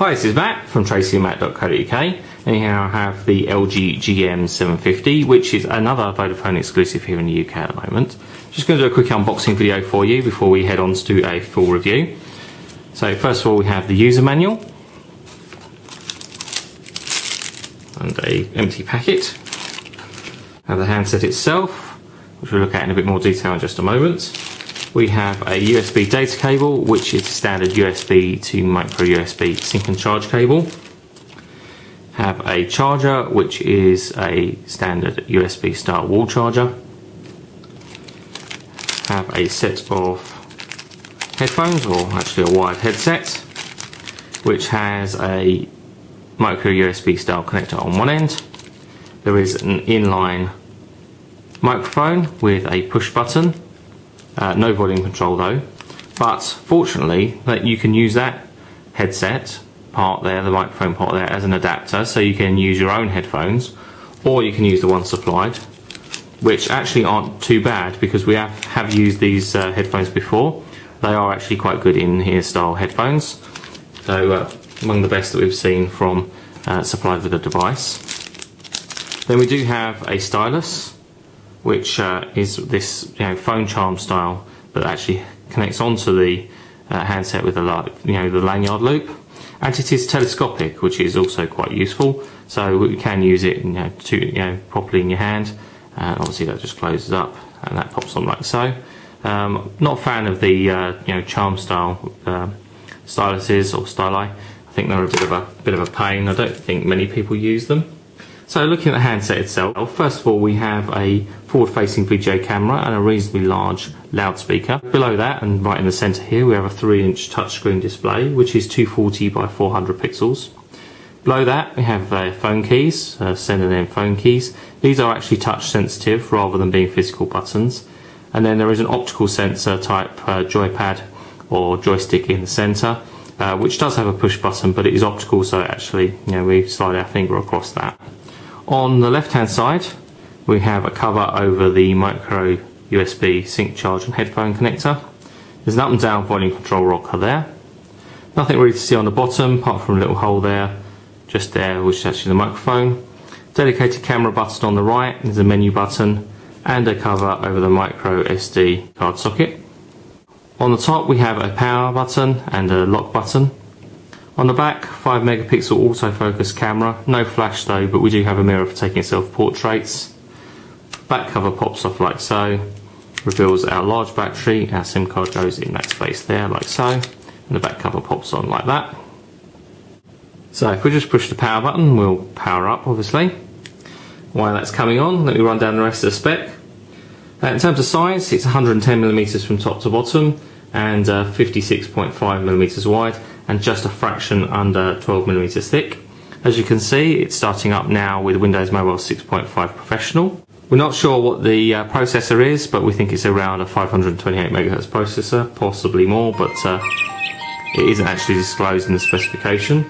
Hi, this is Matt from tracymatt.co.uk, and here I have the LG GM750, which is another Vodafone exclusive here in the UK at the moment. Just going to do a quick unboxing video for you before we head on to do a full review. So first of all, we have the user manual and an empty packet. We have the handset itself, which we'll look at in a bit more detail in just a moment. We have a USB data cable, which is a standard USB to micro USB sync and charge cable. Have a charger, which is a standard USB style wall charger. Have a set of headphones, or actually a wired headset, which has a micro USB style connector on one end. There is an inline microphone with a push button. No volume control though, but fortunately that you can use that headset part there, the microphone part there, as an adapter, so you can use your own headphones, or you can use the one supplied, which actually aren't too bad because we have used these headphones before. They are actually quite good in-ear style headphones, so among the best that we've seen from supplied with the device. Then we do have a stylus, which is this phone charm style that actually connects onto the handset with the lanyard loop, and it is telescopic, which is also quite useful. So you can use it properly in your hand, and obviously that just closes up and that pops on like so. Not a fan of the charm style styluses or styli. I think they're a bit of a pain. I don't think many people use them. So looking at the handset itself, first of all we have a forward-facing video camera and a reasonably large loudspeaker. Below that, and right in the centre here, we have a 3-inch touchscreen display, which is 240 by 400 pixels. Below that we have phone keys, send and end phone keys. These are actually touch sensitive rather than being physical buttons. And then there is an optical sensor type joypad or joystick in the centre, which does have a push button, but it is optical, so actually we slide our finger across that. On the left hand side we have a cover over the micro USB sync charge and headphone connector. There's an up and down volume control rocker there. Nothing really to see on the bottom apart from a little hole there, just there, which is actually the microphone. Dedicated camera button on the right, there's a menu button, and a cover over the micro SD card socket. On the top we have a power button and a lock button. On the back, 5 megapixel autofocus camera, no flash though, but we do have a mirror for taking self-portraits. Back cover pops off like so, reveals our large battery, our SIM card goes in that space there like so, and the back cover pops on like that. So if we just push the power button, we'll power up obviously. While that's coming on, let me run down the rest of the spec. In terms of size, it's 110mm from top to bottom and 56.5mm wide, and just a fraction under 12mm thick. As you can see, it's starting up now with Windows Mobile 6.5 Professional. We're not sure what the processor is, but we think it's around a 528MHz processor, possibly more, but it isn't actually disclosed in the specification.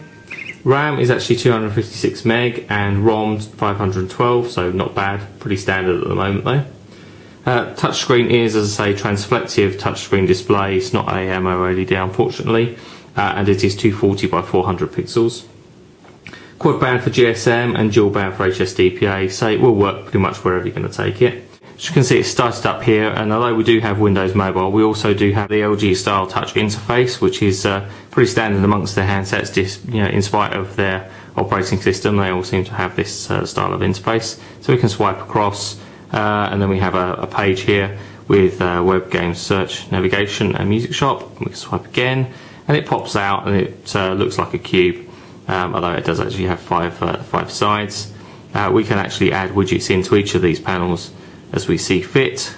RAM is actually 256 meg and ROM 512, so not bad, pretty standard at the moment though. Touchscreen is, as I say, transflective touchscreen display. It's not AMOLED unfortunately, and it is 240 by 400 pixels. Quad band for GSM and dual band for HSDPA, so it will work pretty much wherever you're going to take it. As you can see, it's started up here, and although we do have Windows Mobile, we also do have the LG style touch interface, which is pretty standard amongst their handsets. In spite of their operating system, they all seem to have this style of interface. So we can swipe across, and then we have a page here with web games search, navigation, and music shop. We can swipe again, and it pops out, and it looks like a cube, although it does actually have five sides. We can actually add widgets into each of these panels as we see fit,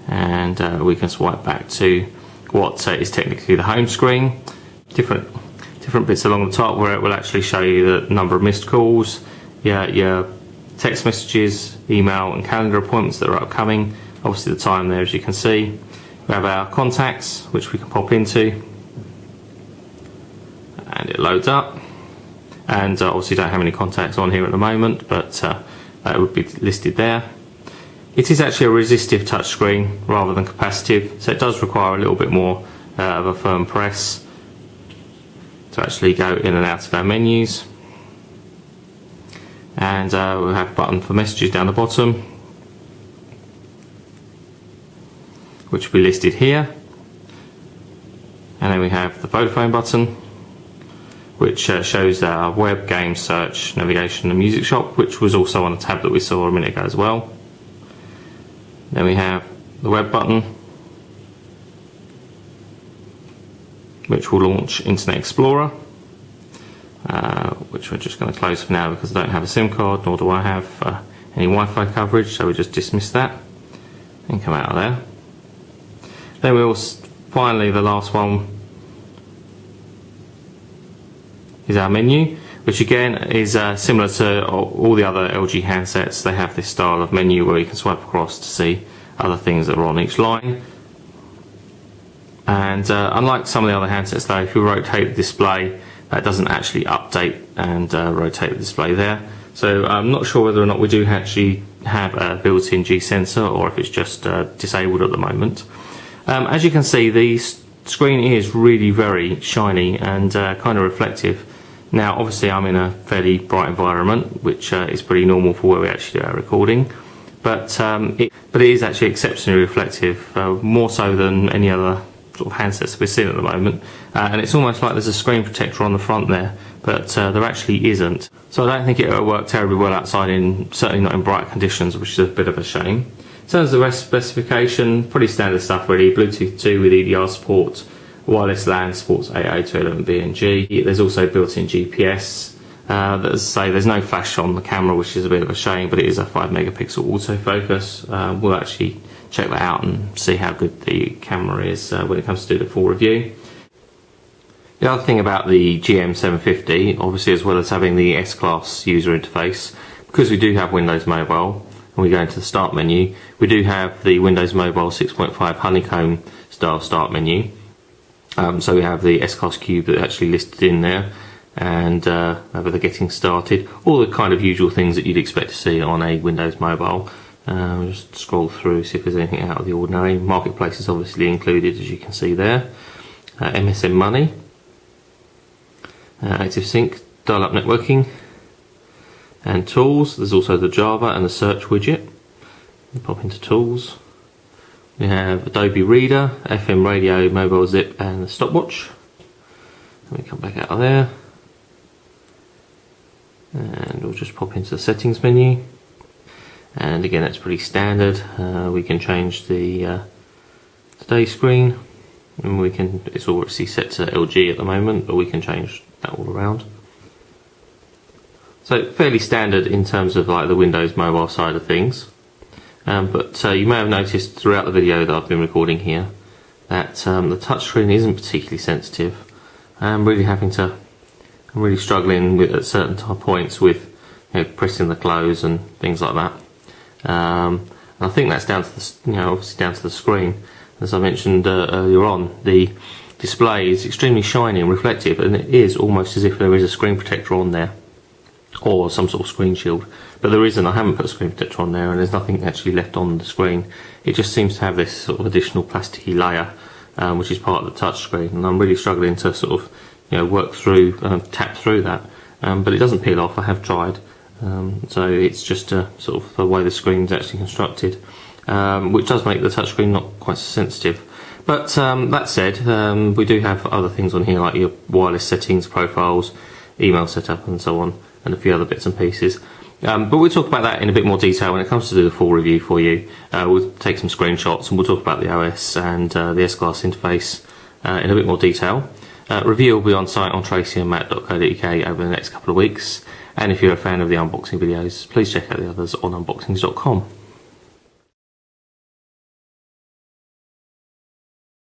and we can swipe back to what is technically the home screen. Different bits along the top where it will actually show you the number of missed calls, your text messages, email and calendar appointments that are upcoming, obviously the time there as you can see. We have our contacts, which we can pop into, and it loads up, and obviously don't have any contacts on here at the moment, but that would be listed there. It is actually a resistive touchscreen rather than capacitive, so it does require a little bit more of a firm press to actually go in and out of our menus, and we'll have a button for messages down the bottom, which will be listed here, and then we have the Vodafone button, which shows our web, game, search, navigation and music shop, which was also on a tab that we saw a minute ago as well. Then we have the web button, which will launch Internet Explorer, which we're just going to close for now because I don't have a SIM card, nor do I have any Wi-Fi coverage, so we just dismiss that and come out of there. Then we also, finally, the last one is our menu, which again is similar to all the other LG handsets. They have this style of menu where you can swipe across to see other things that are on each line. And unlike some of the other handsets though, if you rotate the display, that doesn't actually update and rotate the display there. So I'm not sure whether or not we do actually have a built-in G sensor or if it's just disabled at the moment. As you can see, the screen is really very shiny and kind of reflective. Now obviously I'm in a fairly bright environment, which is pretty normal for where we actually do our recording, but it is actually exceptionally reflective, more so than any other sort of handsets we're seeing at the moment, and it's almost like there's a screen protector on the front there, but there actually isn't. So I don't think it will work terribly well outside, certainly not in bright conditions, which is a bit of a shame. In terms of the rest specification, pretty standard stuff really. Bluetooth 2 with EDR support, wireless LAN supports 802.11b and G. There's also built-in GPS. As I say, there's no flash on the camera, which is a bit of a shame, but it is a 5 megapixel autofocus. We'll actually check that out and see how good the camera is when it comes to do the full review. The other thing about the GM750, obviously, as well as having the S-Class user interface, because we do have Windows Mobile, and we go into the start menu, we do have the Windows Mobile 6.5 honeycomb style start menu. So we have the S-Class cube that actually listed in there, and over the getting started, all the kind of usual things that you'd expect to see on a Windows Mobile. Just scroll through, see if there's anything out of the ordinary. Marketplace is obviously included, as you can see there. MSN Money, ActiveSync, dial-up networking, and tools. There's also the Java and the search widget. We pop into tools. We have Adobe Reader, FM radio, mobile zip, and the stopwatch. Let me come back out of there, and we'll just pop into the settings menu. And again, that's pretty standard. We can change the today screen, and we can. It's obviously set to LG at the moment, but we can change that all around. So fairly standard in terms of like the Windows Mobile side of things. But you may have noticed throughout the video that I've been recording here that the touchscreen isn't particularly sensitive. I'm really struggling with at certain points with pressing the close and things like that. And I think that's down to the obviously down to the screen. As I mentioned earlier on, the display is extremely shiny and reflective, and it is almost as if there is a screen protector on there, or some sort of screen shield, but there isn't. I haven't put a screen protector on there, and there's nothing actually left on the screen. It just seems to have this sort of additional plasticky layer, which is part of the touch screen, and I'm really struggling to sort of work through, tap through that, but it doesn't peel off. I have tried, so it's just sort of the way the screen is actually constructed, which does make the touch screen not quite so sensitive. But that said, we do have other things on here like your wireless settings, profiles, email setup, and so on, and a few other bits and pieces. But we'll talk about that in a bit more detail when it comes to do the full review for you. We'll take some screenshots and we'll talk about the OS and the S-Class interface in a bit more detail. Review will be on site on tracyandmatt.co.uk over the next couple of weeks, and if you're a fan of the unboxing videos, please check out the others on unboxings.com.